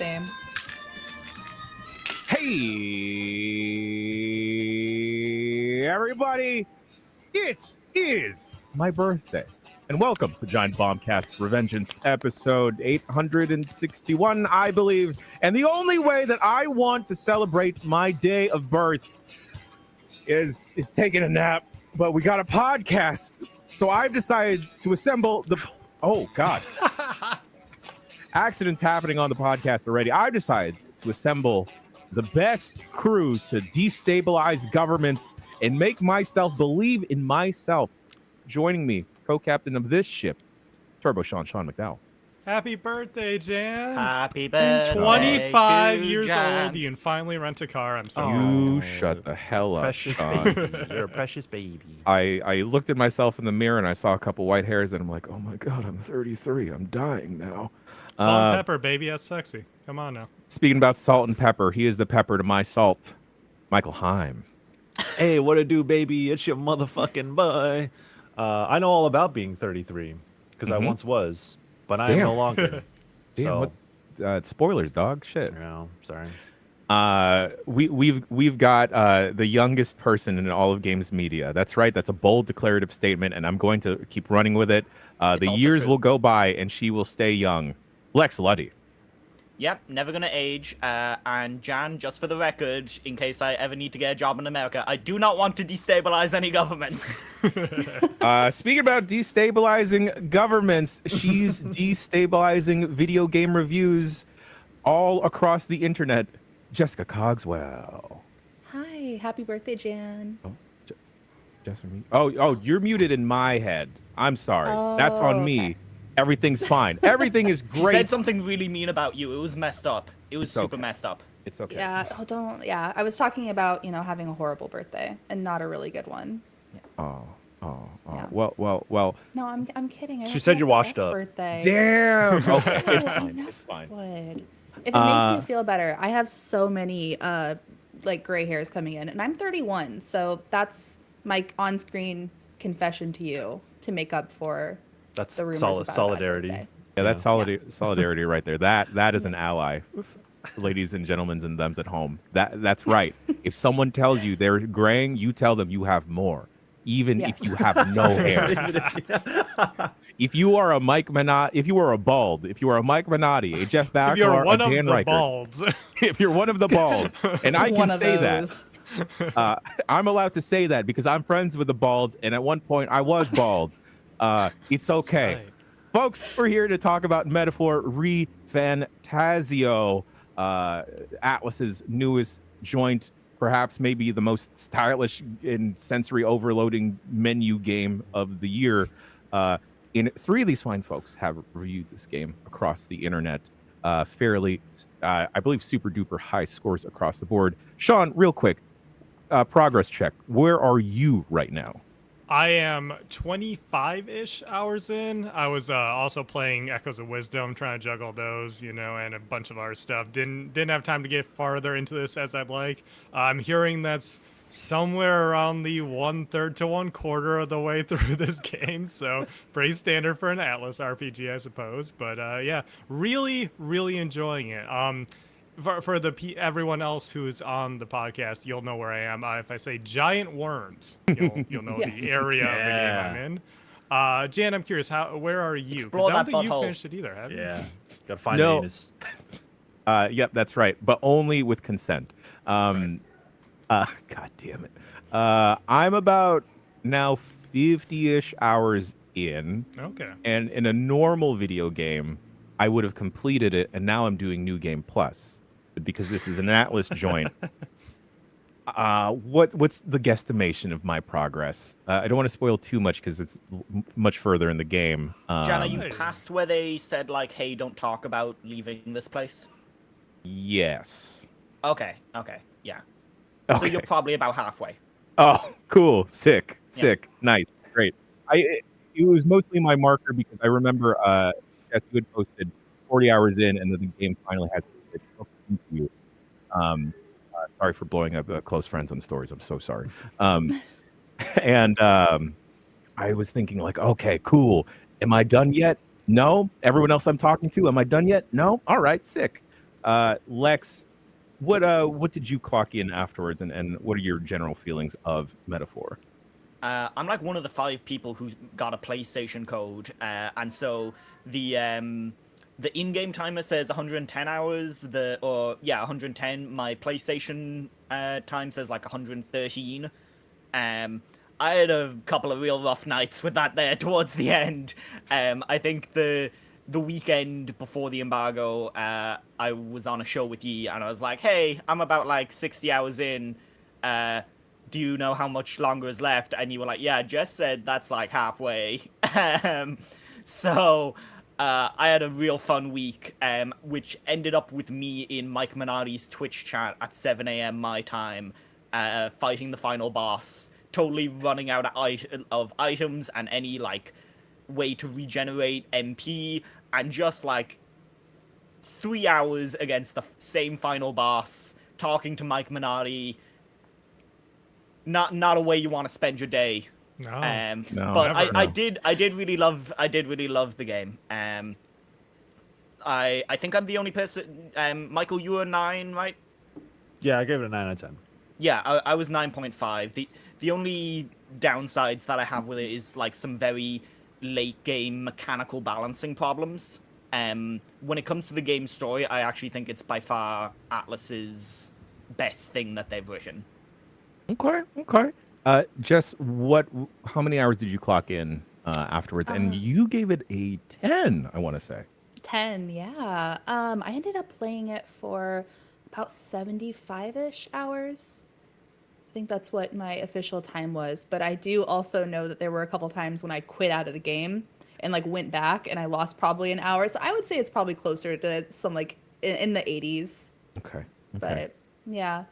same. Hey, everybody. It is my birthday. And welcome to Giant Bombcast Revengeance episode 861, I believe. And the only way that I want to celebrate my day of birth is taking a nap. But we got a podcast. So I've decided to assemble the... Oh, God. Accidents happening on the podcast already. I've decided to assemble the best crew to destabilize governments and make myself believe in myself. Joining me, co-captain of this ship, Turbo Shawn McDowell. Happy birthday, Jan. Happy birthday. 25 to years Jan. old. You can finally rent a car. I'm so You shut the hell up, Precious Shawn. baby. You're a precious baby. I looked at myself in the mirror and I saw a couple white hairs and I'm like, oh my God, I'm 33. I'm dying now. Salt and pepper, baby. That's sexy. Come on now. Speaking about salt and pepper, he is the pepper to my salt, Michael Higham. Hey, what it do, baby? It's your motherfucking boy. I know all about being 33 because I once was, but I am no longer. Damn, so, what? Spoilers, dog. Shit. No, sorry. We've got the youngest person in all of games media. That's right. That's a bold declarative statement, and I'm going to keep running with it. The years will go by, and she will stay young. Lex Luddy. Yep, never gonna age. And Jan, just for the record, in case I ever need to get a job in America, I do not want to destabilize any governments. Speaking about destabilizing governments, she's destabilizing video game reviews all across the internet. Jessica Cogswell. Hi, happy birthday, Jan. Oh, Jessica. Oh, you're muted in my head. I'm sorry. That's on me. Okay. Everything's fine. Everything is She great. said something really mean about you. It was messed up. It was super messed up. It's okay. Yeah, I was talking about, having a horrible birthday and not a really good one. Oh. Yeah. Well. No, I'm kidding. She said you're washed up. Birthday. Damn. Okay. No, I never It's fine. would. If it makes you feel better, I have so many gray hairs coming in, and I'm 31, so that's my on-screen confession to you to make up for That's the rumors about a bad solidarity. birthday. Yeah, that's solidarity right there. That is an ally. Ladies and gentlemen and thems at home. That's right. If someone tells you they're graying, you tell them you have more, even if you have no hair. If you are a Mike Minotti, if you are a Mike Minotti, a Jeff Backer, If you're one a of Dan the Reichert, balds. if you're one of the balds, and I One can of say those. that, I'm allowed to say that because I'm friends with the balds, and at one point I was bald. It's okay. Right. Folks, we're here to talk about Metaphor ReFantazio, Atlas's newest joint, perhaps maybe the most stylish and sensory overloading menu game of the year. In three of these fine folks have reviewed this game across the internet, fairly, I believe, super duper high scores across the board. Shawn, real quick, progress check. Where are you right now? I am 25-ish hours in. I was also playing Echoes of Wisdom, trying to juggle those, and a bunch of other stuff. Didn't have time to get farther into this as I'd like. I'm hearing that's somewhere around the 1/3 to 1/4 of the way through this game, so pretty standard for an Atlas RPG, I suppose. But yeah, really, really enjoying it. For everyone else who is on the podcast, you'll know where I am. If I say giant worms, you'll know Yes. the area of the game I'm in. Jan, I'm curious, where are you? 'Cause Explore I don't that think you butthole. finished it either, have you? Yeah. Gotta find No. the anus. Yep, that's right, but only with consent. God damn it. I'm about now 50-ish hours in. Okay. And in a normal video game, I would have completed it, and now I'm doing New Game Plus because this is an Atlas joint. What's the guesstimation of my progress? I don't want to spoil too much because it's much further in the game. Jan, are you past where they said, hey, don't talk about leaving this place? Yes. Okay, yeah. So Okay. you're probably about halfway. Oh, cool. Sick. Nice. Great. It was mostly my marker because I remember Jess, you had posted 40 hours in, and then the game finally had to you. Sorry for blowing up close friends on stories. I'm so sorry. And I was thinking okay, cool. Am I done yet? No. Everyone else I'm talking to, am I done yet? No. All right, sick. Lex, what did you clock in afterwards, and what are your general feelings of Metaphor? I'm like one of the 5 people who got a PlayStation code, and so the in-game timer says 110 hours. 110. My PlayStation time says like 113. I had a couple of real rough nights with that there towards the end. I think the weekend before the embargo, I was on a show with Yi, and I was like, hey, I'm about like 60 hours in. Do you know how much longer is left? And you were like, yeah, Jess said that's like halfway. So I had a real fun week, which ended up with me in Mike Minardi's Twitch chat at 7 a.m. my time, fighting the final boss, totally running out of items and any like way to regenerate MP, and just like 3 hours against the same final boss, talking to Mike Minardi. Not a way you want to spend your day. No, but I no. did really love the game. I think I'm the only person. Michael, you were 9, right? Yeah, I gave it a 9 out of 10. Yeah, I was 9.5. The only downsides that I have with it is like some very late game mechanical balancing problems. When it comes to the game story, I actually think it's by far Atlas's best thing that they've written. Okay. Jess, how many hours did you clock in afterwards? And you gave it a 10, I want to say. 10, yeah. I ended up playing it for about 75-ish hours. I think that's what my official time was. But I do also know that there were a couple times when I quit out of the game and like went back and I lost probably an hour. So I would say it's probably closer to some like in the 80s. Okay. But yeah,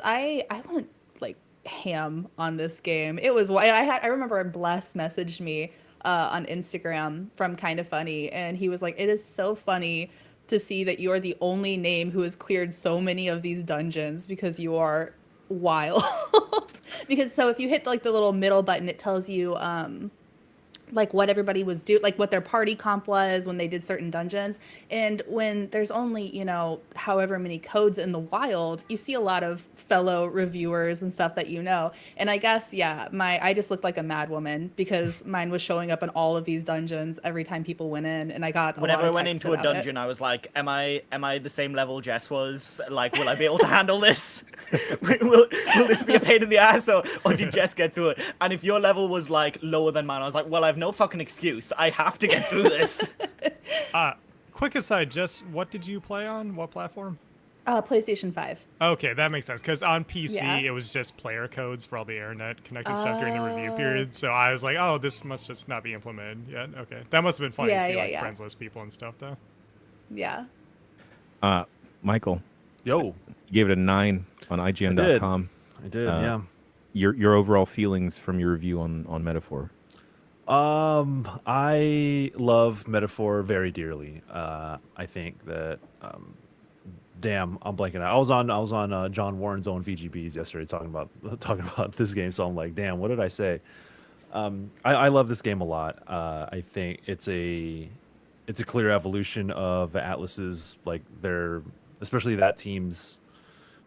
I went like ham on this game. It was I remember Bless messaged me on Instagram from Kind of Funny, and he was like, "It is so funny to see that you're the only name who has cleared so many of these dungeons because you are wild." Because so if you hit like the little middle button, it tells you like what everybody was doing, like what their party comp was when they did certain dungeons. And when there's only, however many codes in the wild, you see a lot of fellow reviewers and stuff that And I guess, yeah, I just looked like a mad woman because mine was showing up in all of these dungeons every time people went in, and I got whenever I went into a dungeon, I was like, am I the same level Jess was? Like, will I be able to handle this? will this be a pain in the ass, or did Jess get through it? And if your level was like lower than mine, I was like, well, I've no fucking excuse. I have to get through this. Quick aside, Jess, what did you play on? What platform? PlayStation 5. Okay, that makes sense. Because on PC, Yeah. it was just player codes for all the internet connected stuff during the review period. So I was like, oh, this must just not be implemented yet. Okay. That must have been funny to see friends list people and stuff, though. Yeah. Michael. Yo. You gave it a 9 on IGN.com. I did, yeah. Your overall feelings from your review on Metaphor. I love Metaphor very dearly. I think that, damn, I'm blanking out. I was on John Warren's own VGBs yesterday talking about this game. So I'm like, damn, what did I say? I love this game a lot. I think it's a clear evolution of Atlas's, like especially that team's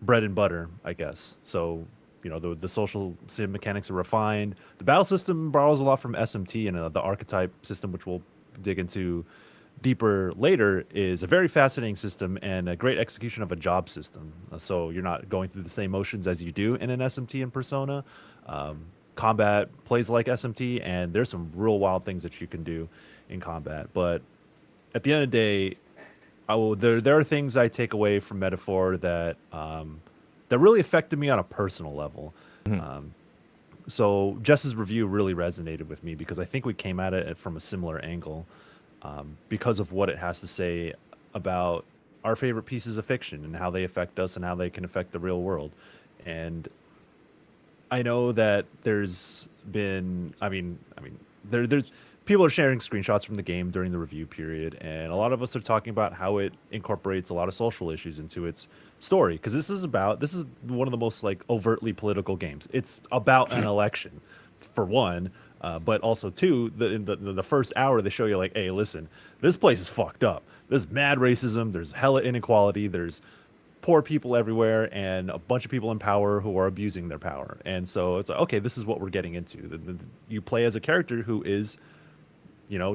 bread and butter, I guess. So, the social sim mechanics are refined. The battle system borrows a lot from SMT, and the archetype system, which we'll dig into deeper later, is a very fascinating system and a great execution of a job system. So you're not going through the same motions as you do in an SMT and Persona. Combat plays like SMT, and there's some real wild things that you can do in combat. But at the end of the day, there are things I take away from Metaphor that really affected me on a personal level. So Jess's review really resonated with me because I think we came at it from a similar angle because of what it has to say about our favorite pieces of fiction and how they affect us and how they can affect the real world. And I know that there's been, there's people are sharing screenshots from the game during the review period, and a lot of us are talking about how it incorporates a lot of social issues into its story, because this is one of the most like overtly political games. It's about an election, for one, But also too, in the first hour they show you like, hey, listen, this place is fucked up. There's mad racism. There's hella inequality. There's poor people everywhere, and a bunch of people in power who are abusing their power. And so it's like, okay, this is what we're getting into. You play as a character who is,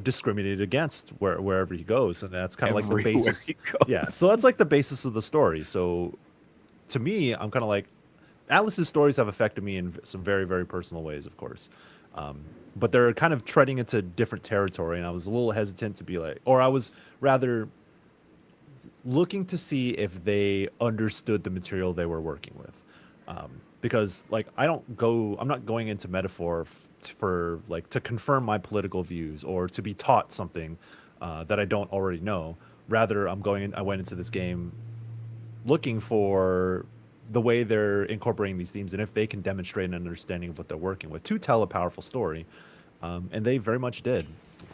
discriminated against wherever he goes, and that's kind of like the Everywhere basis. he goes. Yeah, so that's like the basis of the story. So to me, I'm kind of like, Atlas's stories have affected me in some very, very personal ways, of course. But they're kind of treading into different territory, and I was a little hesitant to be like, or I was rather looking to see if they understood the material they were working with. Because like I'm not going into metaphor for like to confirm my political views or to be taught something that I don't already know. Rather, I went into this game looking for the way they're incorporating these themes and if they can demonstrate an understanding of what they're working with to tell a powerful story. And they very much did.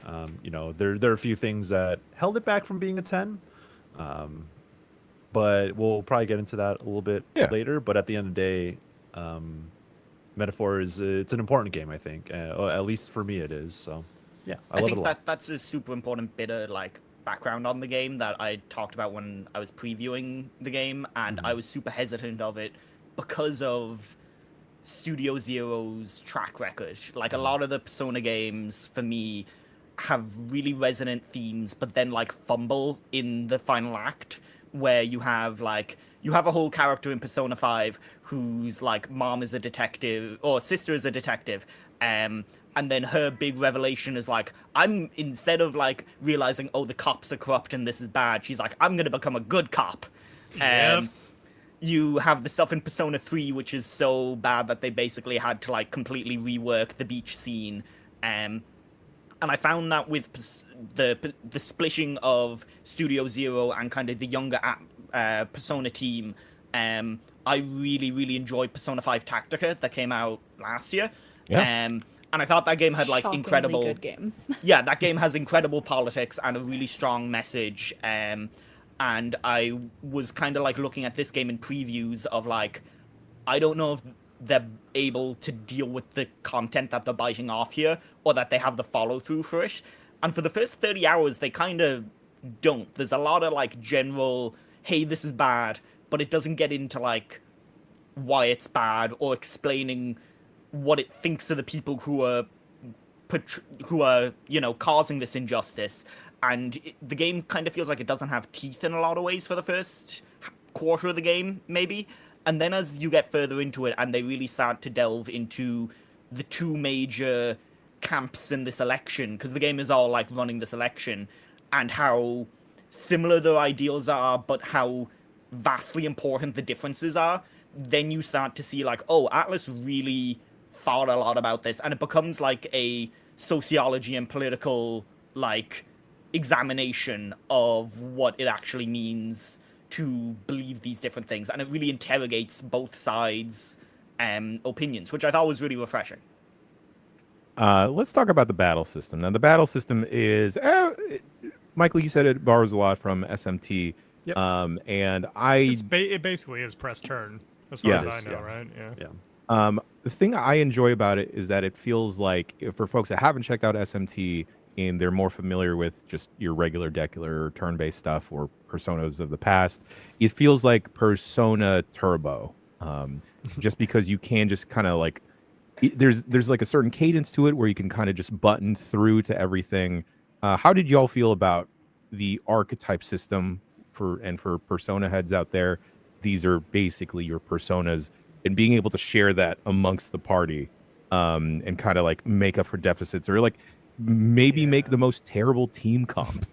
There are a few things that held it back from being a 10. But we'll probably get into that a little bit later. But at the end of the day, Metaphor it's an important game, I think. At least for me, it is. So, yeah, I love it a lot. That's a super important bit of like background on the game that I talked about when I was previewing the game, and I was super hesitant of it because of Studio Zero's track record. Like a lot of the Persona games, for me, have really resonant themes, but then like fumble in the final act, where you have a whole character in Persona 5 whose like mom is a detective or sister is a detective, and then her big revelation is like, instead of like realizing, oh, the cops are corrupt and this is bad, she's like, I'm gonna become a good cop. Yep. You have the stuff in Persona 3, which is so bad that they basically had to like completely rework the beach scene. And I found that with the splitting of Studio Zero and kind of the younger Persona team, I really, really enjoyed Persona 5 Tactica that came out last year. Yeah. And I thought that game had like Shockingly incredible... good game. Yeah, that game has incredible politics and a really strong message. And I was kind of like looking at this game in previews of like, I don't know if they're able to deal with the content that they're biting off here, or that they have the follow through for it. And for the first 30 hours, they kind of don't. There's a lot of like general, hey, this is bad, but it doesn't get into like why it's bad or explaining what it thinks of the people who are causing this injustice. And the game kind of feels like it doesn't have teeth in a lot of ways for the first quarter of the game, maybe. And then as you get further into it and they really start to delve into the two major camps in this election, because the game is all like running this election, and how similar their ideals are, but how vastly important the differences are, then you start to see like, oh, Atlas really thought a lot about this, and it becomes like a sociology and political like examination of what it actually means to believe these different things, and it really interrogates both sides' opinions, which I thought was really refreshing. Let's talk about the battle system. Now, the battle system is, Michael, you said it borrows a lot from SMT. Yep. And It basically is press turn, as far as I know, right? Yeah. The thing I enjoy about it is that it feels like, for folks that haven't checked out SMT and they're more familiar with just your regular decular turn-based stuff or Personas of the past, it feels like Persona Turbo. Just because you can just kind of like, there's like a certain cadence to it where you can kind of just button through to everything. How did y'all feel about the archetype system for Persona heads out there? These are basically your personas, and being able to share that amongst the party, and kind of like make up for deficits, or like maybe make the most terrible team comp.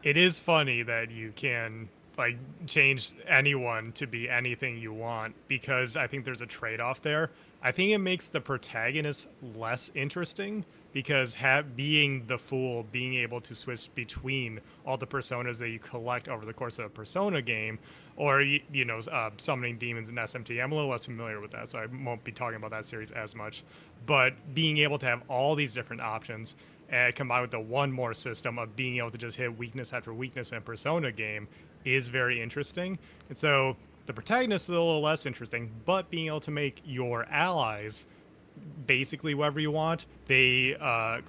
It is funny that you can like change anyone to be anything you want, because I think there's a trade-off there. I think it makes the protagonist less interesting, because being the fool, being able to switch between all the personas that you collect over the course of a Persona game, or summoning demons in SMT. I'm a little less familiar with that, so I won't be talking about that series as much. But being able to have all these different options, combined with the one more system of being able to just hit weakness after weakness in a Persona game, is very interesting. And so the protagonist is a little less interesting, but being able to make your allies basically whatever you want. They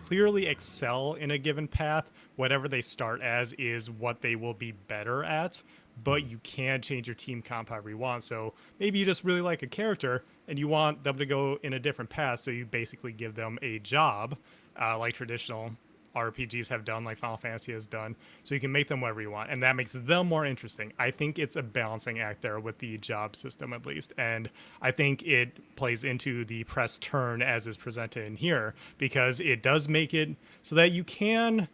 clearly excel in a given path. Whatever they start as is what they will be better at, but you can change your team comp however you want. So maybe you just really like a character and you want them to go in a different path, so you basically give them a job, like traditional RPGs have done, like Final Fantasy has done, so you can make them whatever you want, and that makes them more interesting. I think it's a balancing act there with the job system, at least, and I think it plays into the press turn as is presented in here, because it does make it so that you can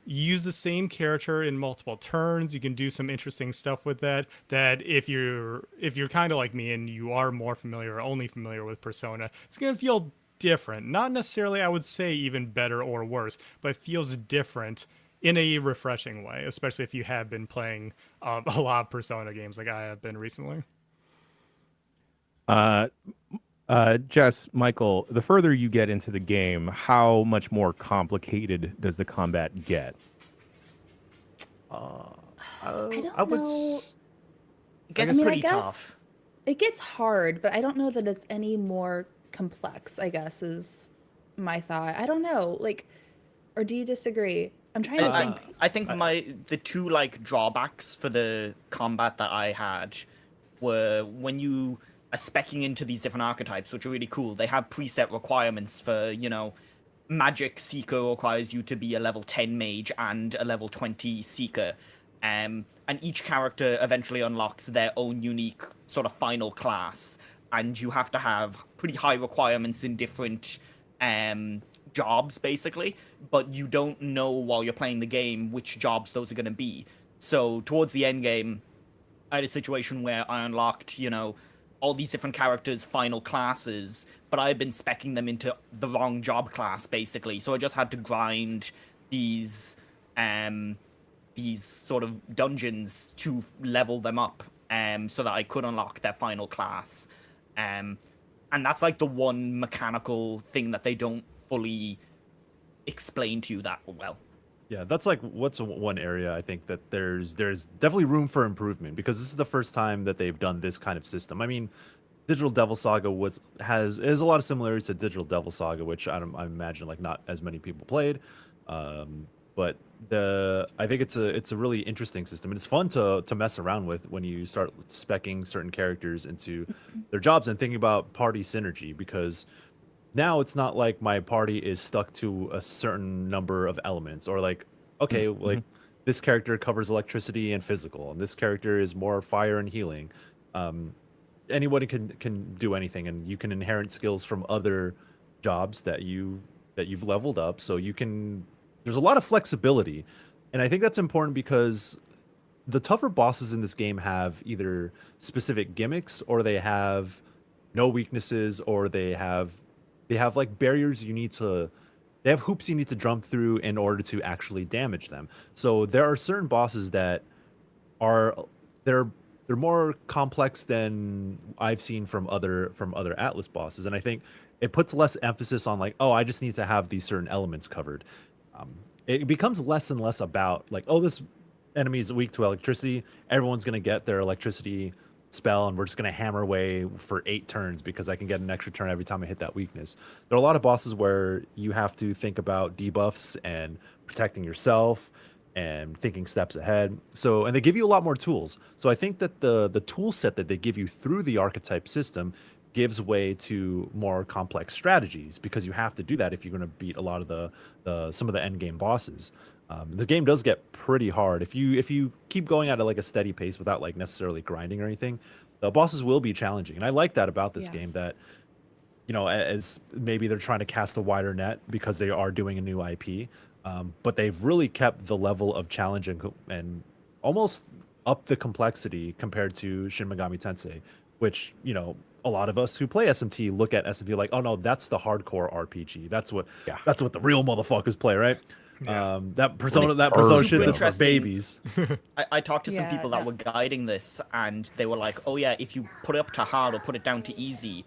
use the same character in multiple turns. You can do some interesting stuff with that, that if you're kind of like me and you are more familiar or only familiar with Persona, it's going to feel different. Not necessarily, I would say, even better or worse, but it feels different in a refreshing way, especially if you have been playing a lot of Persona games like I have been recently. Jess, Michael, the further you get into the game, how much more complicated does the combat get? I would know. It gets I mean, pretty I guess tough. it gets hard, but I don't know that it's any more complex, I guess, is my thought. I don't know. Like, or do you disagree? I'm trying to think. I think the two like drawbacks for the combat that I had were when you are speccing into these different archetypes, which are really cool. They have preset requirements for, you know, Magic Seeker requires you to be a level 10 mage and a level 20 Seeker. And each character eventually unlocks their own unique sort of final class. And you have to have pretty high requirements in different jobs, basically. But you don't know while you're playing the game which jobs those are going to be. So towards the end game, I had a situation where I unlocked, you know, all these different characters' final classes, but I had been speccing them into the wrong job class, basically. So I just had to grind these sort of dungeons to level them up, so that I could unlock their final class. And that's like the one mechanical thing that they don't fully explain to you that well. Yeah, that's like what's one area I think that there's definitely room for improvement, because this is the first time that they've done this kind of system. I mean, Digital Devil Saga is a lot of similarities to Digital Devil Saga, which I imagine like not as many people played, but I think it's a really interesting system, and it's fun to mess around with when you start speccing certain characters into their jobs and thinking about party synergy, because now it's not like my party is stuck to a certain number of elements, or like, okay, like this character covers electricity and physical, and this character is more fire and healing. Anybody can do anything, and you can inherit skills from other jobs that you've leveled up, so there's a lot of flexibility. And I think that's important because the tougher bosses in this game have either specific gimmicks, or they have no weaknesses, or they have like barriers they have hoops you need to jump through in order to actually damage them. So there are certain bosses that they're more complex than I've seen from other Atlas bosses, and I think it puts less emphasis on like, oh, I just need to have these certain elements covered. It becomes less and less about like, oh, this enemy is weak to electricity, everyone's gonna get their electricity spell, and we're just going to hammer away for 8 turns because I can get an extra turn every time I hit that weakness. There are a lot of bosses where you have to think about debuffs and protecting yourself and thinking steps ahead. So, and they give you a lot more tools. So I think that the tool set that they give you through the archetype system gives way to more complex strategies, because you have to do that if you're going to beat a lot of some of the end game bosses. The game does get pretty hard if you keep going at like a steady pace without like necessarily grinding or anything. The bosses will be challenging, and I like that about this game, that, you know, as maybe they're trying to cast a wider net because they are doing a new IP, but they've really kept the level of challenge and almost up the complexity compared to Shin Megami Tensei, which, you know, a lot of us who play SMT look at SMT like, oh no, that's the hardcore RPG. That's what the real motherfuckers play, right? Yeah. That persona shit is for interesting. babies. I talked to some people that were guiding this, and they were like, oh yeah, if you put it up to hard or put it down to easy,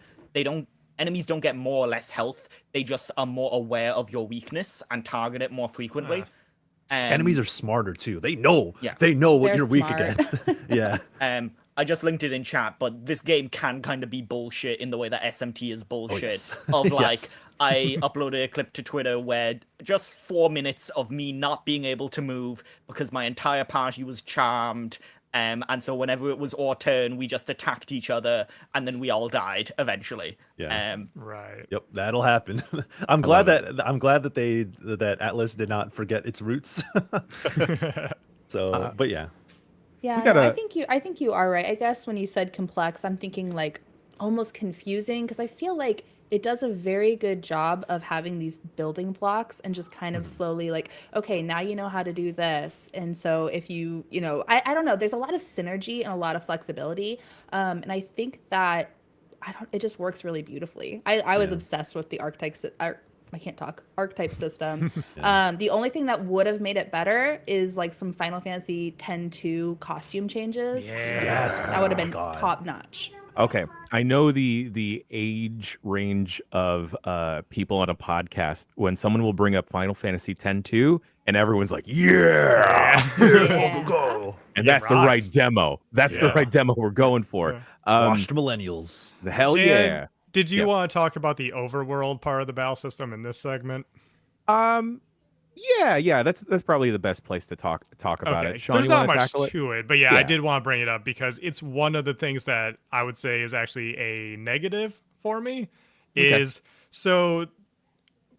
enemies don't get more or less health. They just are more aware of your weakness and target it more frequently. Enemies are smarter too. They know. Yeah. They know what They're you're weak smart. against. Yeah. I just linked it in chat, but this game can kind of be bullshit in the way that SMT is bullshit. yes. Of like, Yes. I uploaded a clip to Twitter where just 4 minutes of me not being able to move because my entire party was charmed. And so whenever it was our turn, we just attacked each other, and then we all died eventually. Yeah. Right. Yep, that'll happen. I'm glad that Atlas did not forget its roots. So, but yeah. Yeah, gotta- no, I think you are right. I guess when you said complex, I'm thinking like almost confusing because I feel like it does a very good job of having these building blocks and just kind of slowly like, okay, now you know how to do this. And so if I don't know, there's a lot of synergy and a lot of flexibility. And I think that it just works really beautifully. I was obsessed with the I can't talk. Archetype system. The only thing that would have made it better is like some Final Fantasy X-2 costume changes. Yes. That would have Oh my been God. top notch. Okay, I know the age range of people on a podcast when someone will bring up Final Fantasy X-2 and everyone's like, yeah, Yeah. Go. and It that's the right rocks. demo. That's the Yeah. right demo we're going for. Washed millennials. The hell Jan, yeah. Did you Yes. want to talk about the overworld part of the battle system in this segment? Yeah, that's probably the best place to talk about it. Sean, There's you not want to much tackle it? to it, but yeah, I Yeah. did want to bring it up because it's one of the things that I would say is actually a negative for me. Okay. Is so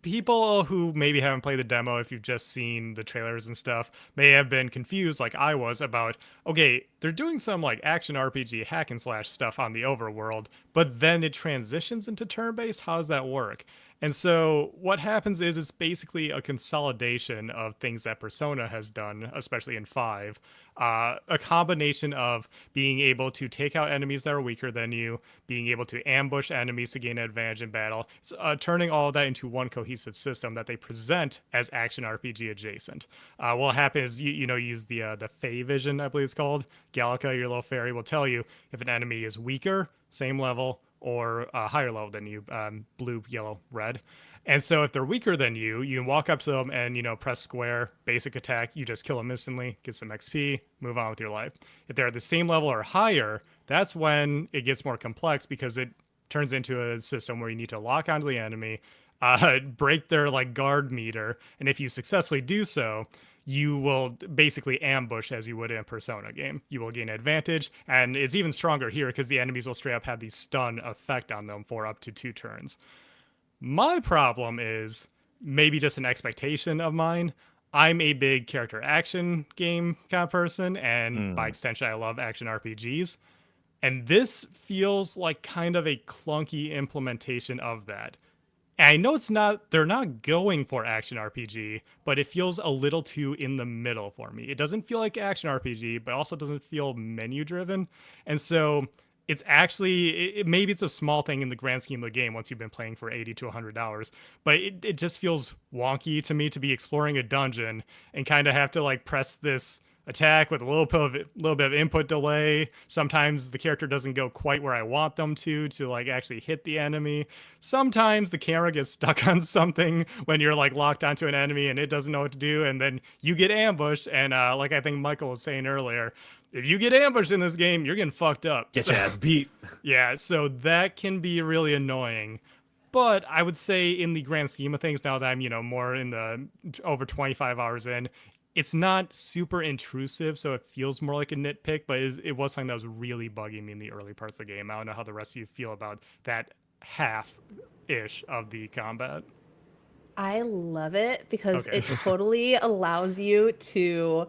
people who maybe haven't played the demo, if you've just seen the trailers and stuff, may have been confused, like I was, about okay, they're doing some like action RPG hack and slash stuff on the overworld, but then it transitions into turn-based. How does that work? And so what happens is it's basically a consolidation of things that Persona has done, especially in 5. A combination of being able to take out enemies that are weaker than you, being able to ambush enemies to gain an advantage in battle, turning all of that into one cohesive system that they present as action RPG adjacent. What happens is you use the Fey Vision, I believe it's called. Gallica, your little fairy, will tell you if an enemy is weaker, same level, or higher level than you, blue, yellow, red. And so if they're weaker than you, you can walk up to them and, press square, basic attack, you just kill them instantly, get some XP, move on with your life. If they're at the same level or higher, that's when it gets more complex because it turns into a system where you need to lock onto the enemy, break their like guard meter, and if you successfully do so, you will basically ambush as you would in a Persona game. You will gain advantage, and it's even stronger here because the enemies will straight up have the stun effect on them for up to 2 turns. My problem is maybe just an expectation of mine. I'm a big character action game kind of person, and by extension, I love action RPGs. And this feels like kind of a clunky implementation of that. And I know they're not going for action RPG, but it feels a little too in the middle for me. It doesn't feel like action RPG, but also doesn't feel menu driven. And so it's actually, maybe it's a small thing in the grand scheme of the game once you've been playing for 80 to 100 hours, but it just feels wonky to me to be exploring a dungeon and kind of have to like press this attack with a little bit of input delay. Sometimes the character doesn't go quite where I want them to like actually hit the enemy. Sometimes the camera gets stuck on something when you're like locked onto an enemy and it doesn't know what to do, and then you get ambushed. And like I think Michael was saying earlier, if you get ambushed in this game, you're getting fucked up. Get your ass beat. Yeah, so that can be really annoying. But I would say in the grand scheme of things, now that I'm, more in the over 25 hours in, it's not super intrusive, so it feels more like a nitpick, but it was something that was really bugging me in the early parts of the game. I don't know how the rest of you feel about that half-ish of the combat. I love it because Okay. it totally allows you to,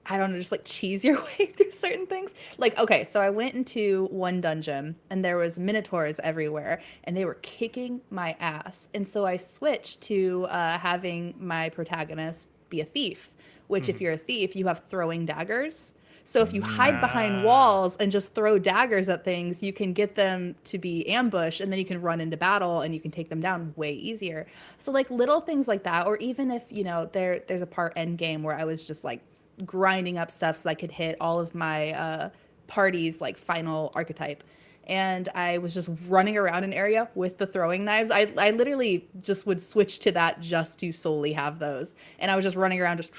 I don't know, just like cheese your way through certain things. Like, okay, so I went into one dungeon and there was minotaurs everywhere and they were kicking my ass. And so I switched to having my protagonist be a thief, which if you're a thief, you have throwing daggers. So if you hide behind walls and just throw daggers at things, you can get them to be ambushed and then you can run into battle and you can take them down way easier. So like little things like that, or even if, there's a part end game where I was just like grinding up stuff so I could hit all of my party's like final archetype. And I was just running around an area with the throwing knives. I literally just would switch to that just to solely have those. And I was just running around just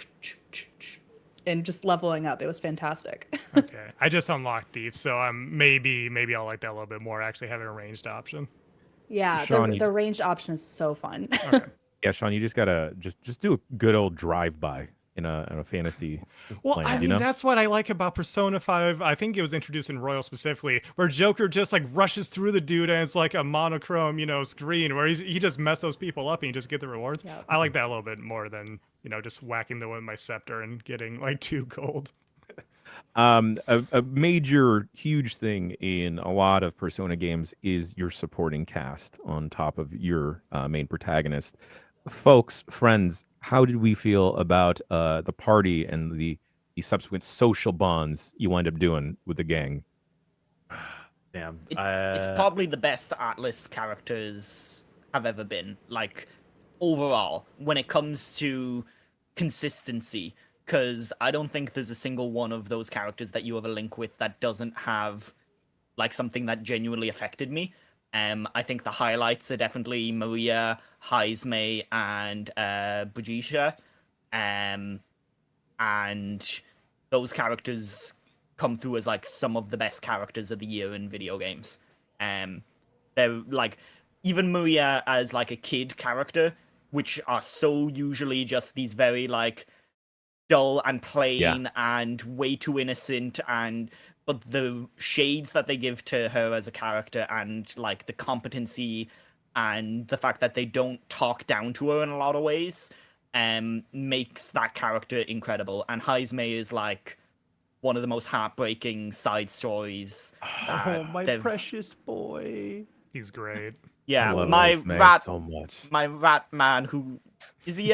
and just leveling up. It was fantastic. Okay, I just unlocked Thief, so maybe I'll like that a little bit more. Actually, having a ranged option. Yeah, Shawn, the ranged option is so fun. Okay. Yeah, Shawn, you just gotta just do a good old drive-by in a fantasy Well, land, I you mean, know? that's what I like about Persona 5. I think it was introduced in Royal specifically, where Joker just like rushes through the dude and it's like a monochrome, screen where he just mess those people up and you just get the rewards. Yep. I like that a little bit more than, just whacking them with my scepter and getting like 2 gold. A major, huge thing in a lot of Persona games is your supporting cast on top of your main protagonist. Folks, friends, how did we feel about the party and the subsequent social bonds you wind up doing with the gang? Damn. It's probably the best Atlas characters have ever been. Like, overall, when it comes to consistency, because I don't think there's a single one of those characters that you have a link with that doesn't have like something that genuinely affected me. I think the highlights are definitely Maria, Heisme, and Bujisha. And those characters come through as like some of the best characters of the year in video games. They're like, even Maria as like a kid character, which are so usually just these very like dull and plain and way too innocent, but the shades that they give to her as a character and like the competency and the fact that they don't talk down to her in a lot of ways makes that character incredible. And Heisme is like one of the most heartbreaking side stories. Oh, my precious boy. He's great. Yeah, I love my Heisme rat, so much. my rat man. Who is he?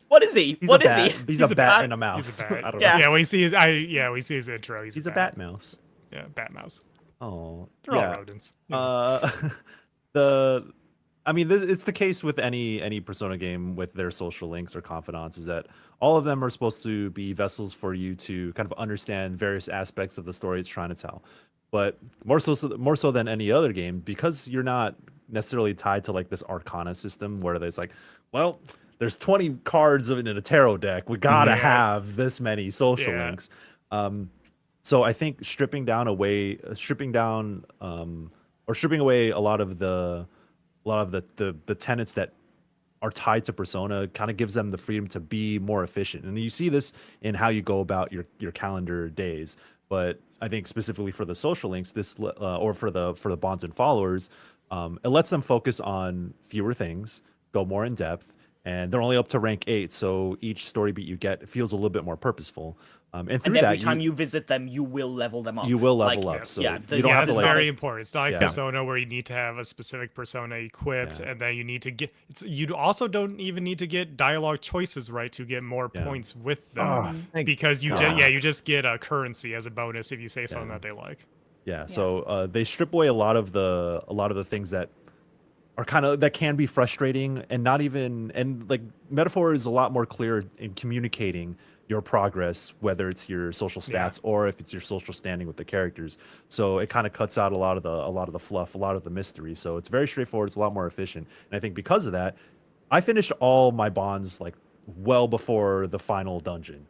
What is he? He's What a is bat. he? He's a bat and a He's mouse. a bat. I don't Yeah. know. Yeah, we see his intro. He's a bat mouse. Yeah, bat mouse. Oh, They're all rodents. Yeah. It's the case with any Persona game with their social links or confidants, is that all of them are supposed to be vessels for you to kind of understand various aspects of the story it's trying to tell. But more so than any other game, because you're not necessarily tied to like this Arcana system where there's like, well, there's 20 cards in a tarot deck. We gotta have this many social links. So I think stripping away a lot of the tenets that are tied to Persona kind of gives them the freedom to be more efficient. And you see this in how you go about your calendar days. But I think specifically for the social links, or for the bonds and followers, it lets them focus on fewer things, go more in depth, and they're only up to rank 8. So each story beat you get feels a little bit more purposeful. And through And every that, time you visit them, you will level them up. you will Like, level up. So yeah, you don't have it's to like. very important. It's not like Yeah. Persona where you need to have a specific persona equipped, and then you need to get. You also don't even need to get dialogue choices right to get more points with them, Oh, thank because you God. you just get a currency as a bonus if you say something that they like. Yeah, so they strip away a lot of the things that are that can be frustrating, and not even, and like Metaphor is a lot more clear in communicating your progress, whether it's your social stats or if it's your social standing with the characters. So it kind of cuts out a lot of the fluff, a lot of the mystery. So it's very straightforward. It's a lot more efficient, and I think because of that, I finished all my bonds like well before the final dungeon,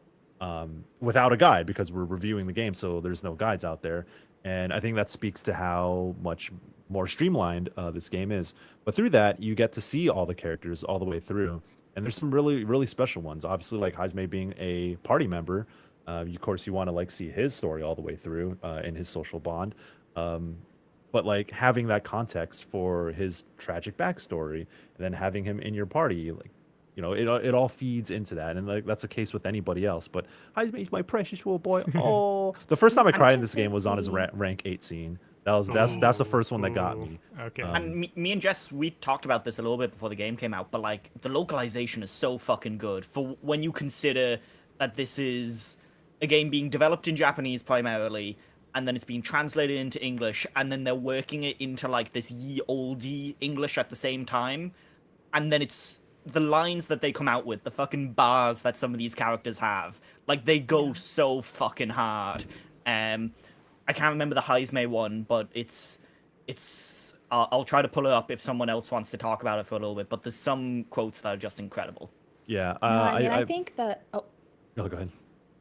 without a guide, because we're reviewing the game, so there's no guides out there. And I think that speaks to how much more streamlined this game is. But through that, you get to see all the characters all the way through. And there's some really, really special ones. Obviously, like Heisme being a party member, of course, you want to like see his story all the way through and his social bond. But like having that context for his tragic backstory, and then having him in your party, like, it all feeds into that. And like that's a case with anybody else. But Heisme's my precious little boy. Oh, the first time I cried in this game was on his rank 8 scene. That's the first one that got me. Okay. And me and Jess, we talked about this a little bit before the game came out, but like the localization is so fucking good for when you consider that this is a game being developed in Japanese primarily, and then it's being translated into English, and then they're working it into like this ye olde English at the same time, and then it's the lines that they come out with, the fucking bars that some of these characters have, like they go so fucking hard. I can't remember the Heisme one, but it's I'll try to pull it up if someone else wants to talk about it for a little bit, but there's some quotes that are just incredible. Yeah, I think that. Oh, Oh, go ahead.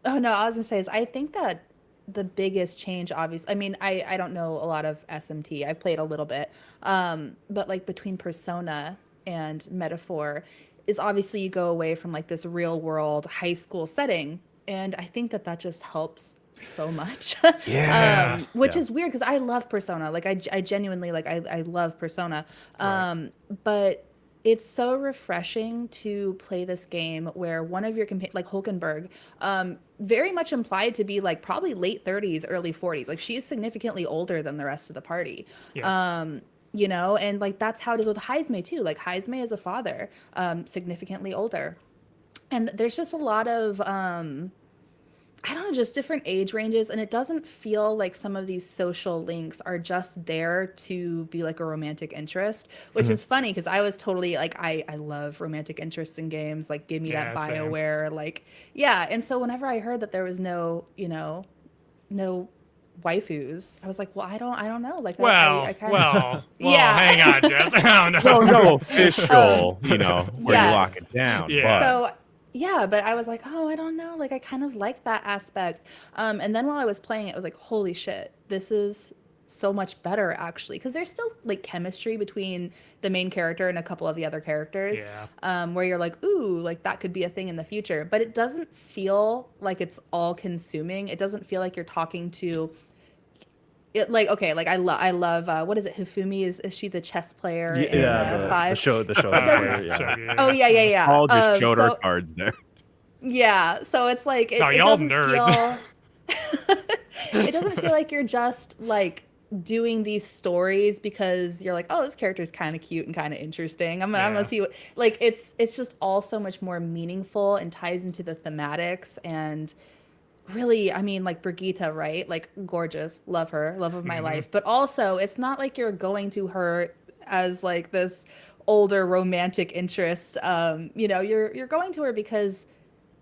Oh no, I was gonna say is I think that the biggest change, obviously, I mean, I don't know a lot of SMT. I've played a little bit, but like between Persona and Metaphor, is obviously you go away from like this real world high school setting, and I think that that just helps so much. Yeah. Which Yeah. is weird because I love Persona. Like I genuinely like I love Persona. Right. But it's so refreshing to play this game where one of your like Hulkenberg, very much implied to be like probably late 30s, early 40s. Like she's significantly older than the rest of the party. Yes. You know, and like that's how it is with Heisme too. Like Heisme is a father, significantly older. And there's just a lot of I don't know, just different age ranges. And it doesn't feel like some of these social links are just there to be like a romantic interest, which is funny because I was totally like, I love romantic interests in games. Like, give me that Yeah, same. BioWare. Like, yeah. And so whenever I heard that there was no, you know, no waifus, I was like, well, I don't know. Like, Well, I kind well, of, yeah. hang on, Jess. I don't No, know. no official, where you lock Yes. it down. Yeah. So yeah, but I was like, oh, I don't know. Like I kind of like that aspect. And then while I was playing it, I was like, holy shit, this is so much better actually. Because there's still like chemistry between the main character and a couple of the other characters. Yeah. Where you're like, ooh, like that could be a thing in the future. But it doesn't feel like it's all consuming. It doesn't feel like you're talking to it like okay, like I love what is it? Hifumi is she the chess player in The Five? show. The show. doesn't- yeah. Oh yeah. All just showed our So cards there. yeah, so it's like No, it y'all doesn't nerds. feel it doesn't feel like you're just like doing these stories because you're like, oh, this character is kind of cute and kind of interesting. I'm gonna Yeah. see what like it's just all so much more meaningful and ties into the thematics and really, I mean, like Brigitte, right? Like gorgeous, love her, love of my life. But also, it's not like you're going to her as like this older romantic interest. You know, you're going to her because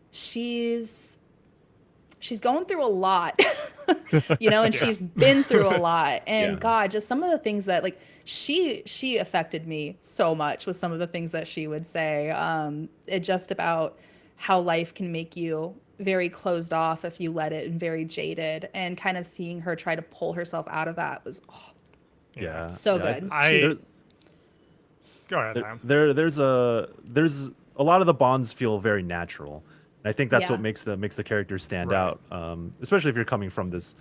she's going through a lot, you know, and she's been through a lot. And Yeah. God, just some of the things that like she affected me so much with some of the things that she would say. It just about how life can make you very closed off if you let it and very jaded, and kind of seeing her try to pull herself out of that was Yeah. so Yeah, good. I go ahead. Higham. there's a lot of the bonds feel very natural, and I think that's Yeah. what makes the characters stand Right. out. Especially if you're coming from this.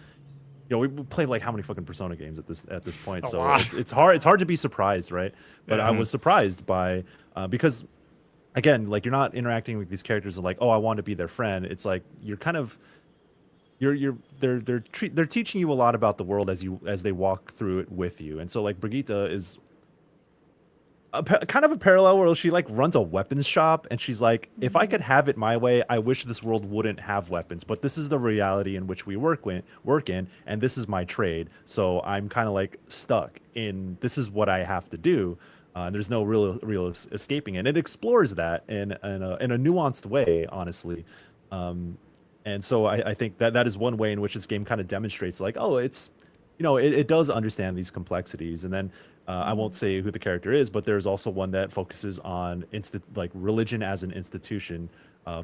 We played like how many fucking Persona games at this point, A so lot. it's hard to be surprised, right? But I Yeah. was surprised by because again, like you're not interacting with these characters and like, oh, I want to be their friend. It's like you're kind of they're teaching you a lot about the world as they walk through it with you. And so like Brigitte is kind of a parallel where she like runs a weapons shop and she's like, if I could have it my way, I wish this world wouldn't have weapons, but this is the reality in which we work in, and this is my trade. So I'm kind of like stuck in this is what I have to do. And there's no real escaping it. And it explores that in a nuanced way, honestly. And so I think that is one way in which this game kind of demonstrates like, oh, it's, it does understand these complexities. And then I won't say who the character is, but there's also one that focuses on like religion as an institution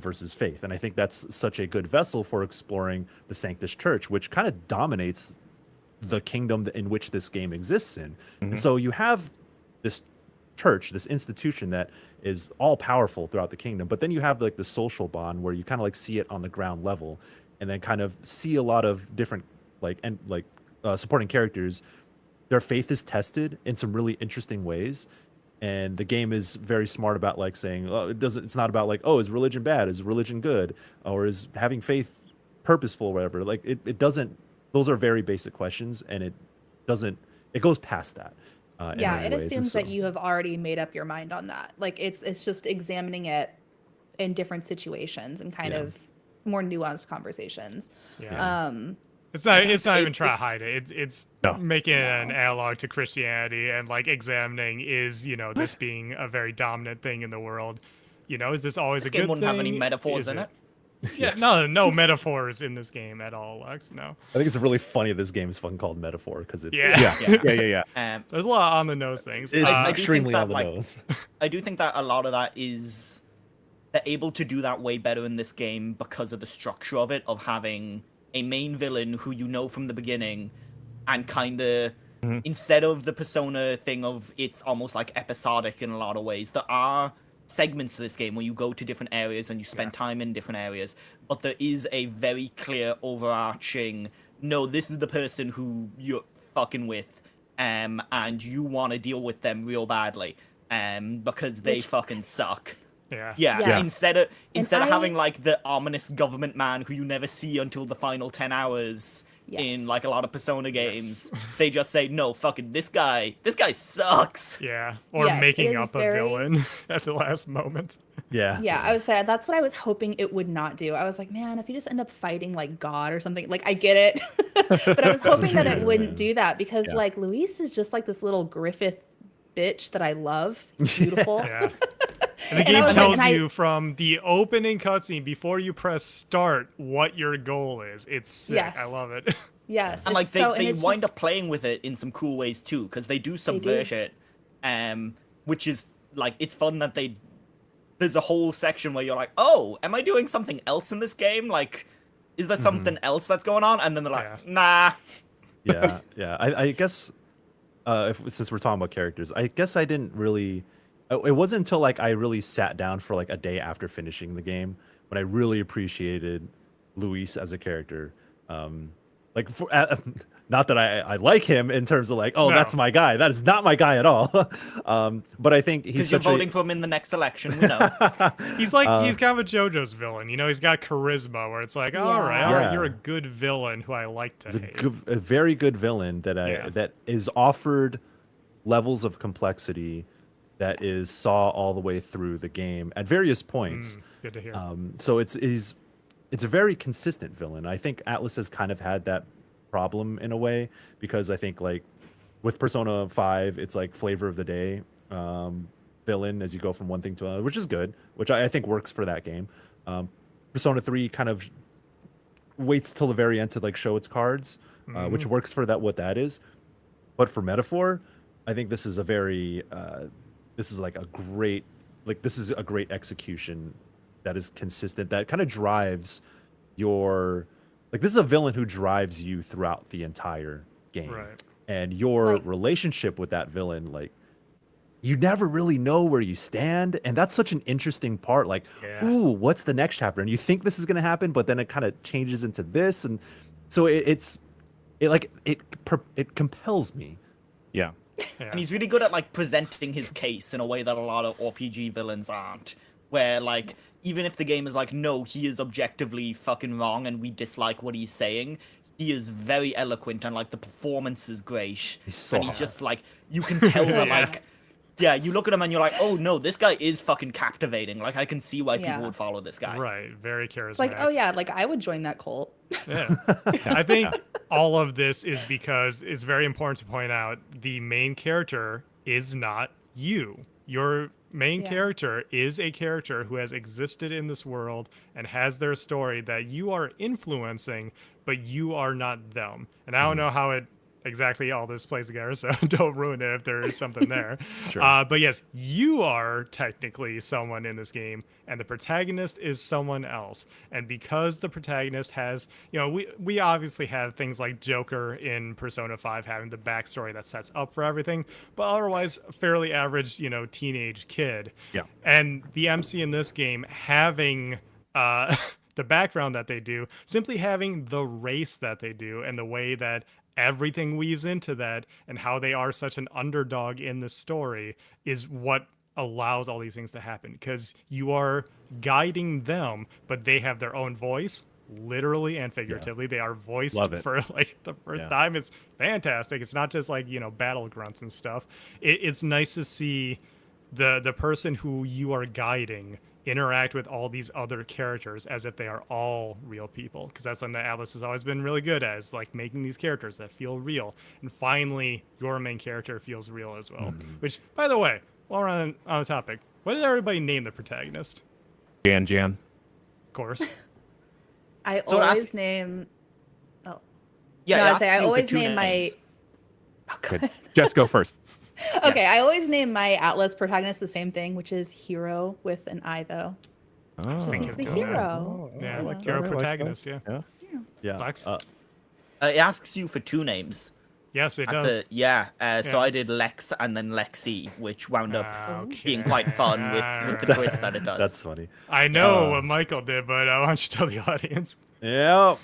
versus faith. And I think that's such a good vessel for exploring the Sanctus Church, which kind of dominates the kingdom in which this game exists in. And so you have this church, this institution that is all powerful throughout the kingdom, but then you have like the social bond where you kind of like see it on the ground level, and then kind of see a lot of different supporting characters. Their faith is tested in some really interesting ways, and the game is very smart about like saying, oh, it's not about like, oh, is religion bad, is religion good, or is having faith purposeful or whatever. Like it doesn't, those are very basic questions, and it goes past that. In Yeah, many it ways. And assumes so- that you have already made up your mind on that. Like it's just examining it in different situations and kind Yeah. of more nuanced conversations. Yeah. Um, It's not it- even trying to hide it. It's No. making an analog to Christianity and like examining is, this being a very dominant thing in the world. Is this always This a good game wouldn't have any thing? metaphors Is in it. Yeah, no metaphors in this game at all, Lex. No. I think it's really funny this game is fucking called Metaphor because it's Yeah. Yeah. There's a lot of on the nose things. it's I do think extremely that, on the like, nose. I do think that a lot of that is they're able to do that way better in this game because of the structure of it, of having a main villain who you know from the beginning, and kind of instead of the Persona thing of it's almost like episodic in a lot of ways, there are segments to this game where you go to different areas and you spend time in different areas, but there is a very clear overarching, no, this is the person who you're fucking with, and you want to deal with them real badly, because they fucking suck. Yeah. Yeah. Instead of I- having like the ominous government man who you never see until the final 10 hours in Yes. like a lot of Persona games, they just say, no, fucking this guy sucks. Yeah. Or Yes, it making is up a very- villain at the last moment. Yeah. Yeah, I was saying that's what I was hoping it would not do. I was like, man, if you just end up fighting like God or something, like I get it, but I was hoping that it wouldn't do that because like Luis is just like this little Griffith bitch that I love. He's beautiful. Yeah. And the And I game was like- tells and I- you from the opening cutscene before you press start what your goal is. It's sick. I Yes. love it. Yes, And like it's so, and they it's wind just- up playing with it in some cool ways too, because they do subvert it, which is like, it's fun that there's a whole section where you're like, oh, am I doing something else in this game? Like, is there something else that's going on? And then they're like, nah. Yeah. I guess since we're talking about characters, I guess I didn't really. It wasn't until like I really sat down for like a day after finishing the game when I really appreciated Luis as a character. Like, not that I like him in terms of like, oh, No. that's my guy. That is not my guy at all. But I think he's Because you're such voting for him in the next election, we know. He's like he's kind of a JoJo's villain, you know. He's got charisma where it's like, all right, Yeah. you're a good villain who I like to He's hate. a very good villain that Yeah. that is offered levels of complexity that is saw all the way through the game at various points. Good to hear. So it's a very consistent villain. I think Atlas has kind of had that problem in a way because I think like with Persona 5, it's like flavor of the day villain as you go from one thing to another, which is good, which I think works for that game. Persona 3 kind of waits till the very end to like show its cards, which works for what that is. But for Metaphor, I think this is a very this is a great execution that is consistent, that kind of drives your, like, this is a villain who drives you throughout the entire game. Right. And your Like- relationship with that villain, like, you never really know where you stand, and that's such an interesting part. Like, Yeah. ooh, what's the next chapter? And you think this is going to happen, but then it kind of changes into this, and so it compels me. Yeah. Yeah. And he's really good at like presenting his case in a way that a lot of RPG villains aren't. Where like, even if the game is like, no, he is objectively fucking wrong and we dislike what he's saying, he is very eloquent and like the performance is great. He's so and he's hot. just like, you can tell that Yeah. like, yeah, you look at him and you're like, oh no, this guy is fucking captivating. Like I can see why Yeah. people would follow this guy. Right, very charismatic. It's like, oh yeah, like I would join that cult. Yeah. I think all of this is because it's very important to point out the main character is not you. Your main Yeah. character is a character who has existed in this world and has their story that you are influencing, but you are not them. And I don't know how it exactly all this plays together, so don't ruin it if there is something there. Sure. But yes, you are technically someone in this game, and the protagonist is someone else. And because the protagonist has, you know, we obviously have things like Joker in Persona 5 having the backstory that sets up for everything, but otherwise a fairly average, you know, teenage kid. Yeah. And the MC in this game having the background that they do, simply having the race that they do, and the way that everything weaves into that, and how they are such an underdog in the story, is what allows all these things to happen, because you are guiding them, but they have their own voice, literally and figuratively. They are voiced Love it. for like the first time. It's fantastic. It's not just like, you know, battle grunts and stuff. It's nice to see the person who you are guiding interact with all these other characters as if they are all real people, because that's something that Atlas has always been really good at, is like making these characters that feel real. And finally your main character feels real as well. Which, by the way, while we're on the topic, what did everybody name the protagonist? Jan. Of course. I So always ask- name. Oh Yeah, no, it I asks say I you for always two name names. Good. Jess, go first. Okay, I always name my Atlas protagonist the same thing, which is Hero with an I though. Oh, thinking He's the of doing that. hero. Yeah, I like hero that, I like that. protagonist. Yeah. Yeah. Yeah. Lex? It asks you for 2 names. Yes, it At does. so Yeah. I did Lex and then Lexi, which wound up Okay. being quite fun with the twist that it does. That's funny. I know what Michael did, but why don't you tell the audience? Yeah,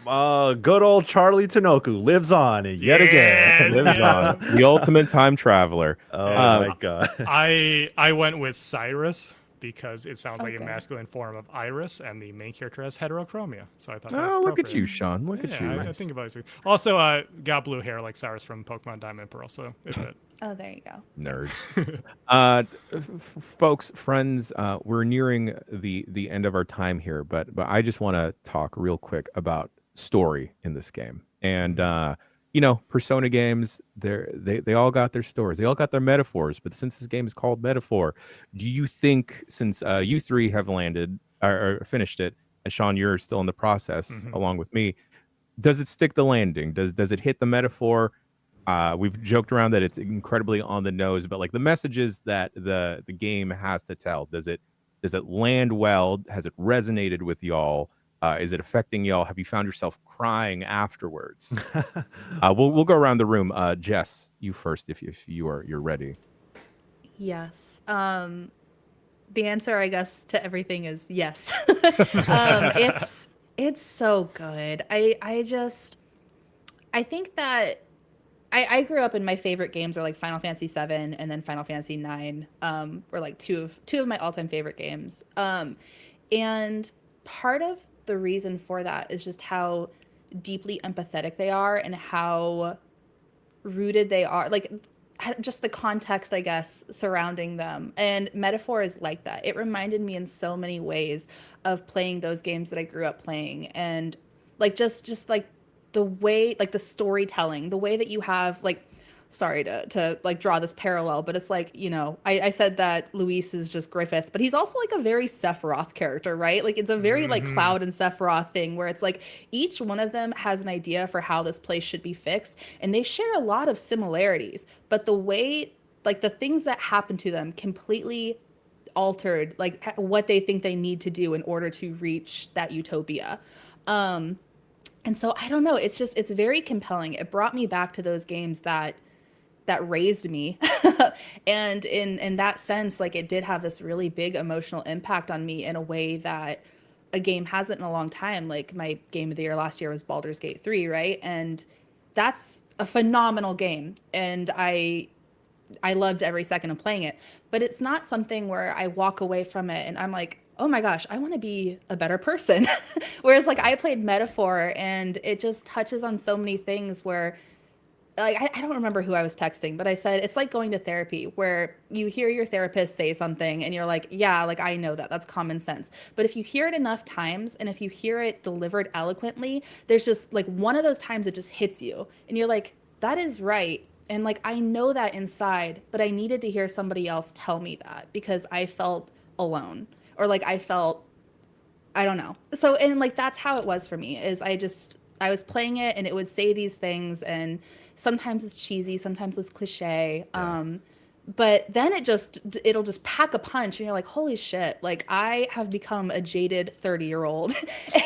good old Charlie Tanoku lives on yet again. Yes, Lives yeah. on. The ultimate time traveler. Oh my god. I went with Cyrus because it sounds like Okay. a masculine form of Iris, and the main character has heterochromia. So I thought that was Oh, look at you, appropriate. Sean. Look at you. I think about it. Also, got blue hair like Cyrus from Pokemon Diamond and Pearl, so it fit. Oh, there you go. Nerd. Folks, friends, we're nearing the end of our time here, but I just want to talk real quick about story in this game. And Persona games, they all got their stories, they all got their metaphors. But since this game is called Metaphor, do you think, since you three have landed or finished it, and Sean, you're still in the process along with me, does it stick the landing? Does it hit the metaphor? We've joked around that it's incredibly on the nose, but like the messages that the game has to tell, does it land well? Has it resonated with y'all? Is it affecting y'all? Have you found yourself crying afterwards? We'll go around the room. Jess, you first, if you're ready. Yes. The answer, I guess, to everything is yes. It's so good. I think that I grew up, and my favorite games are like Final Fantasy VII and then Final Fantasy IX, were like two of my all-time favorite games. And part of the reason for that is just how deeply empathetic they are and how rooted they are, like just the context, I guess, surrounding them. And Metaphor is like that. It reminded me in so many ways of playing those games that I grew up playing, and like just like the way, like the storytelling, the way that you have, like, sorry to like draw this parallel, but it's like, I said that Luis is just Griffith, but he's also like a very Sephiroth character, right? Like it's a very like Cloud and Sephiroth thing, where it's like each one of them has an idea for how this place should be fixed, and they share a lot of similarities, but the way, like the things that happen to them completely altered like what they think they need to do in order to reach that utopia. And so I don't know, it's very compelling. It brought me back to those games that raised me. And in that sense, like it did have this really big emotional impact on me in a way that a game hasn't in a long time. Like my game of the year last year was Baldur's Gate 3, right? And that's a phenomenal game, and I loved every second of playing it. But it's not something where I walk away from it and I'm like, oh my gosh, I want to be a better person. Whereas like I played Metaphor, and it just touches on so many things where, like, I don't remember who I was texting, but I said it's like going to therapy, where you hear your therapist say something and you're like, yeah, like I know that's common sense. But if you hear it enough times, and if you hear it delivered eloquently, there's just like one of those times it just hits you and you're like, that is right. And like I know that inside, but I needed to hear somebody else tell me that, because I felt alone, or like I don't know. So, and like that's how it was for me, is I was playing it and it would say these things, and sometimes it's cheesy, sometimes it's cliche. But then it'll just pack a punch, and you're like, holy shit, like I have become a jaded 30-year-old.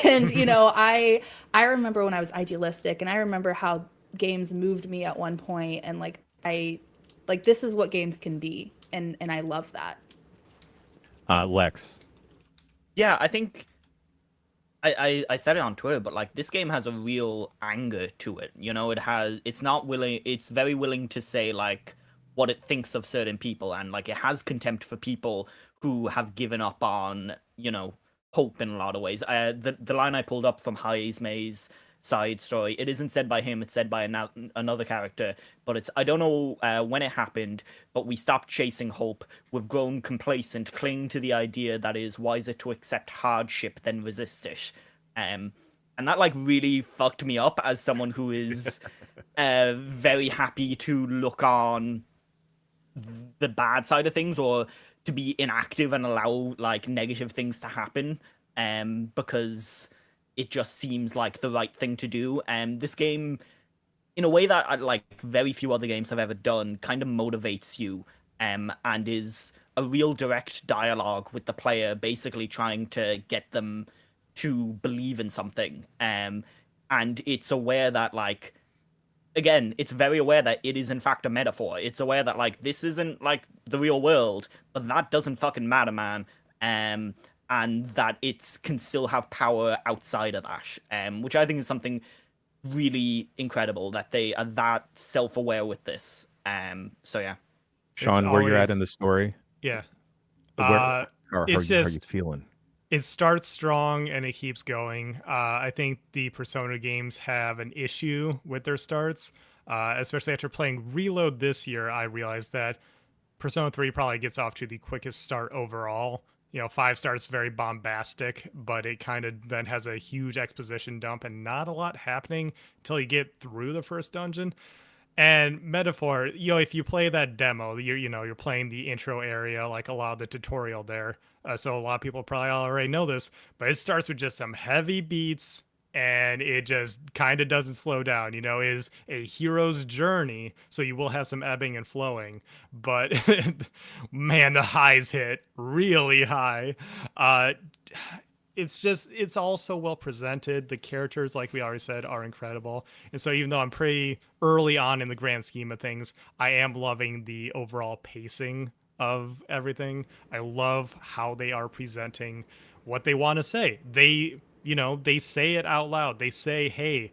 And I remember when I was idealistic, and I remember how games moved me at one point, and like this is what games can be, and I love that. Lex. Yeah, I think I said it on Twitter, but like this game has a real anger to it. It's very willing to say like what it thinks of certain people, and like it has contempt for people who have given up on, hope in a lot of ways. The line I pulled up from Hayesmay's side story, it isn't said by him, it's said by another character, but it's, I don't know when it happened, but we stopped chasing hope, we've grown complacent, clinging to the idea that it is wiser to accept hardship than resist it. And that like really fucked me up as someone who is very happy to look on the bad side of things, or to be inactive and allow like negative things to happen, because it just seems like the right thing to do. And this game, in a way that like very few other games have ever done, kind of motivates you, and is a real direct dialogue with the player, basically trying to get them to believe in something. And it's aware that, like, again, it's very aware that it is in fact a metaphor. It's aware that, like, this isn't like the real world, but that doesn't fucking matter, man. And that it can still have power outside of that. Which I think is something really incredible, that they are that self-aware with this. So yeah. Sean, where you're at in the story? Yeah. How are you Just feeling? it starts strong and it keeps going. I think the Persona games have an issue with their starts, especially after playing Reload this year. I realized that Persona 3 probably gets off to the quickest start overall. 5 starts very bombastic, but it kind of then has a huge exposition dump and not a lot happening until you get through the first dungeon. And Metaphor, if you play that demo, you're playing the intro area, like a lot of the tutorial there. So a lot of people probably already know this, but it starts with just some heavy beats, and it just kind of doesn't slow down. Is a hero's journey, so you will have some ebbing and flowing, but man, the highs hit really high. It's all so well presented. The characters, like we already said, are incredible. And so even though I'm pretty early on in the grand scheme of things, I am loving the overall pacing of everything. I love how they are presenting what they want to say. They say it out loud. They say, hey,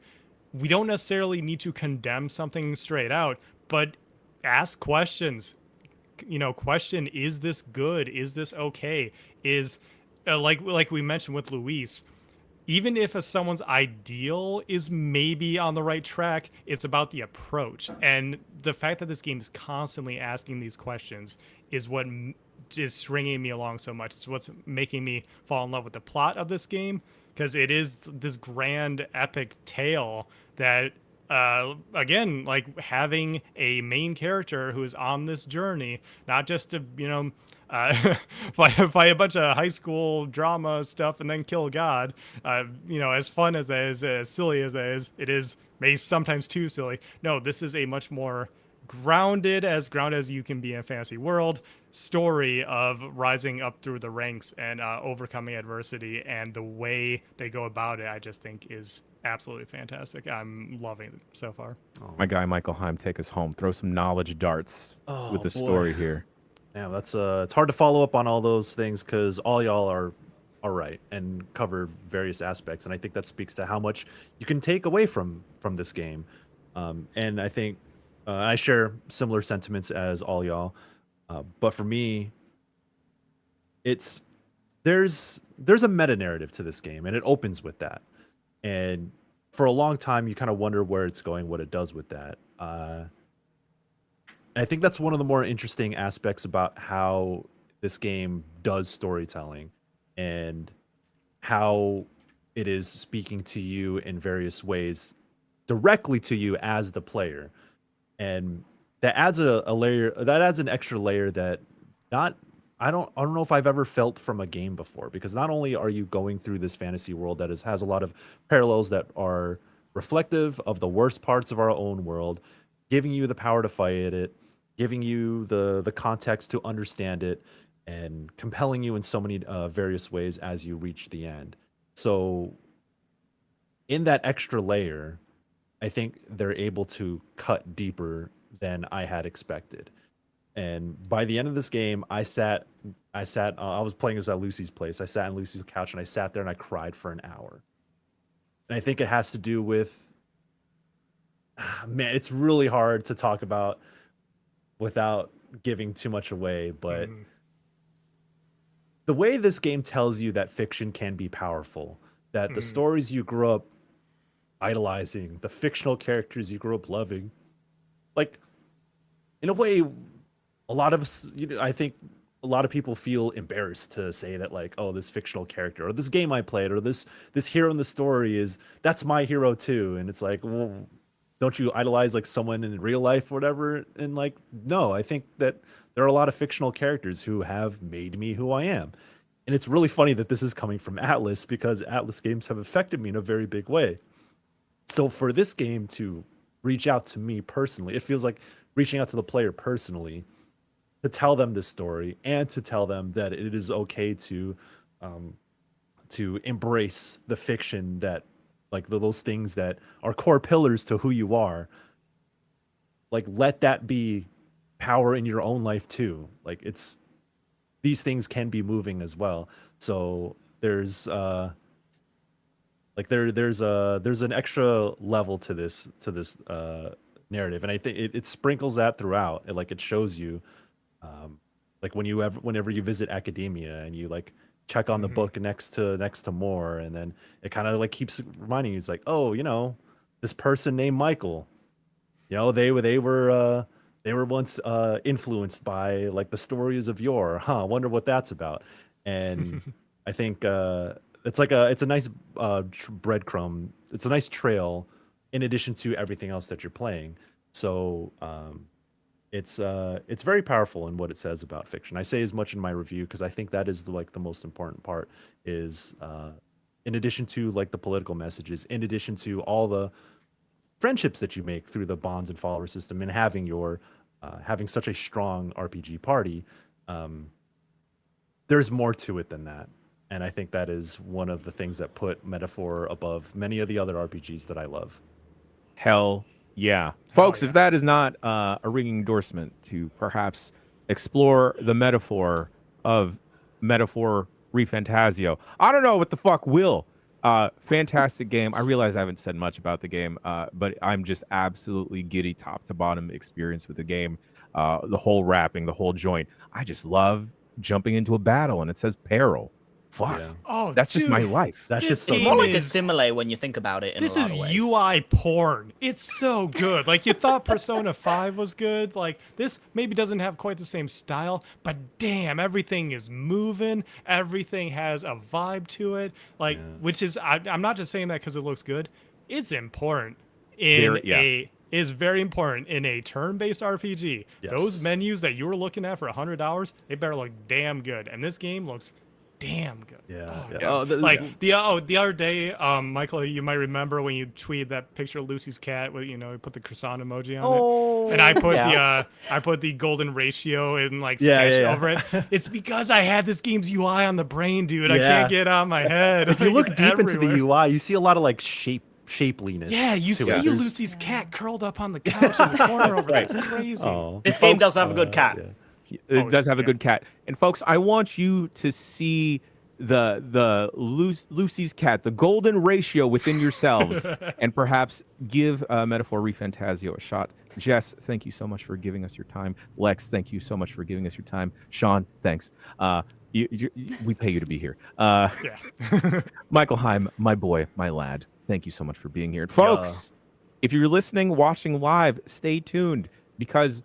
we don't necessarily need to condemn something straight out, but ask questions. Question, is this good? Is this okay? Is like we mentioned with Luis, even if someone's ideal is maybe on the right track, it's about the approach. And the fact that this game is constantly asking these questions is what is stringing me along so much. It's what's making me fall in love with the plot of this game, because it is this grand epic tale that again, like having a main character who is on this journey, not just to fight a bunch of high school drama stuff and then kill God. As fun as that is, as silly as that is, it is maybe sometimes too silly. No, this is a much more grounded as you can be in a fantasy world story of rising up through the ranks and overcoming adversity, and the way they go about it, I just think is absolutely fantastic. I'm loving it so far. My guy Michael Higham, take us home. Throw some knowledge darts with the story here. Yeah, that's it's hard to follow up on all those things because all y'all are right and cover various aspects, and I think that speaks to how much you can take away from this game. And I think I share similar sentiments as all y'all, but for me, there's a meta narrative to this game, and it opens with that. And for a long time, you kind of wonder where it's going, what it does with that. I think that's one of the more interesting aspects about how this game does storytelling and how it is speaking to you in various ways directly to you as the player. And that adds an extra layer that I don't know if I've ever felt from a game before, because not only are you going through this fantasy world that has a lot of parallels that are reflective of the worst parts of our own world, giving you the power to fight it, giving you the context to understand it, and compelling you in so many various ways as you reach the end. So in that extra layer, I think they're able to cut deeper than I had expected. And by the end of this game, I was playing this at Lucy's place. I sat on Lucy's couch and I sat there and I cried for an hour. And I think it has to do with, man, it's really hard to talk about without giving too much away, but the way this game tells you that fiction can be powerful, that the stories you grew up idolizing, the fictional characters you grew up loving, like, in a way, a lot of us, I think a lot of people feel embarrassed to say that, like, oh, this fictional character or this game I played or this hero in the story that's my hero too. And it's like, well, don't you idolize like someone in real life or whatever? And like, no, I think that there are a lot of fictional characters who have made me who I am. And it's really funny that this is coming from Atlas, because Atlas games have affected me in a very big way. So for this game to reach out to me personally, it feels like reaching out to the player personally. to tell them this story and to tell them that it is okay to embrace the fiction that like those things that are core pillars to who you are. Like let that be power in your own life too. Like it's these things can be moving as well. So there's like there's an extra level to this narrative, and I think it sprinkles that throughout. It shows you like whenever you visit academia and you like check on the book next to more, and then it kind of like keeps reminding you, it's like, oh, this person named Michael, they were once influenced by like the stories of yore. I wonder what that's about. And I think it's a nice breadcrumb. It's a nice trail in addition to everything else that you're playing. So it's very powerful in what it says about fiction. I say as much in my review because I think that is the most important part is in addition to like the political messages, in addition to all the friendships that you make through the bonds and follower system, and having your having such a strong RPG party, there's more to it than that. And I think that is one of the things that put Metaphor above many of the other RPGs that I love. Hell yeah. Folks, if that is not a ringing endorsement to perhaps explore the metaphor of Metaphor ReFantazio, I don't know what the fuck will. Fantastic game. I realize I haven't said much about the game, but I'm just absolutely giddy top to bottom experience with the game. The whole wrapping, the whole joint. I just love jumping into a battle and it says peril. Fuck. Yeah. Oh, That's just my dude, life. That's just It's so more like a is- simile when you think about it in This a lot is of ways. UI porn. It's so good. Like you thought Persona 5 was good. Like this maybe doesn't have quite the same style, but damn, everything is moving. Everything has a vibe to it. Like, which is I'm not just saying that because it looks good. It's important is very important in a turn-based RPG. Yes. Those menus that you were looking at for $100, they better look damn good. And this game looks damn good. Yeah. Oh, like the other day, Michael, you might remember when you tweeted that picture of Lucy's cat with you put the croissant emoji on it, and I put the golden ratio and like sketch over it. It's because I had this game's UI on the brain, dude. I can't get it out of my head. If you Like, look it's deep into everywhere. the UI, you see a lot of like shapeliness. Yeah, you to see it. Lucy's cat curled up on the couch in the corner over there. It's crazy. Oh. This game does have a good cat. It does have a good cat. And folks, I want you to see the Lucy's cat, the golden ratio within yourselves, and perhaps give Metaphor ReFantazio a shot. Jess, thank you so much for giving us your time. Lex, thank you so much for giving us your time. Shawn, thanks. We pay you to be here. Michael Higham, my boy, my lad, thank you so much for being here. Folks, if you're listening, watching live, stay tuned because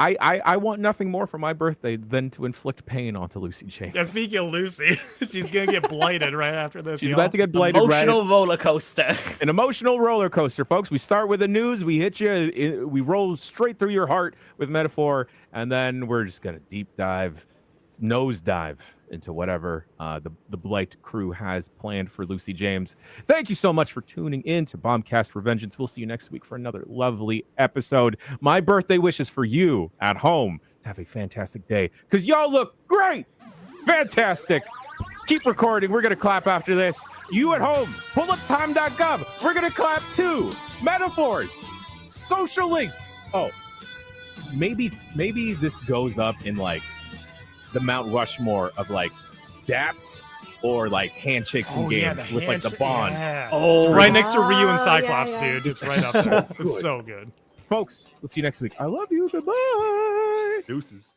I want nothing more for my birthday than to inflict pain onto Lucy James. Yeah, speaking of Lucy, she's gonna get blighted right after this. She's about to get blighted. Emotional roller coaster. An emotional roller coaster, folks. We start with the news. We hit you. We roll straight through your heart with Metaphor, and then we're just gonna deep dive, nosedive into whatever the Blight crew has planned for Lucy James. Thank you so much for tuning in to Bombcast Revengeance. We'll see you next week for another lovely episode. My birthday wishes for you at home to have a fantastic day because y'all look great. Fantastic. Keep recording. We're going to clap after this. You at home, pull up time.gov. We're going to clap too. Metaphors, social links. Oh, maybe this goes up in like the Mount Rushmore of like daps or like handshakes and games with like the Bond. Yeah. Oh, It's right next to Ryu and yeah, Cyclops, yeah. dude. It's right up there. It's so good. Folks, we'll see you next week. I love you. Goodbye. Deuces.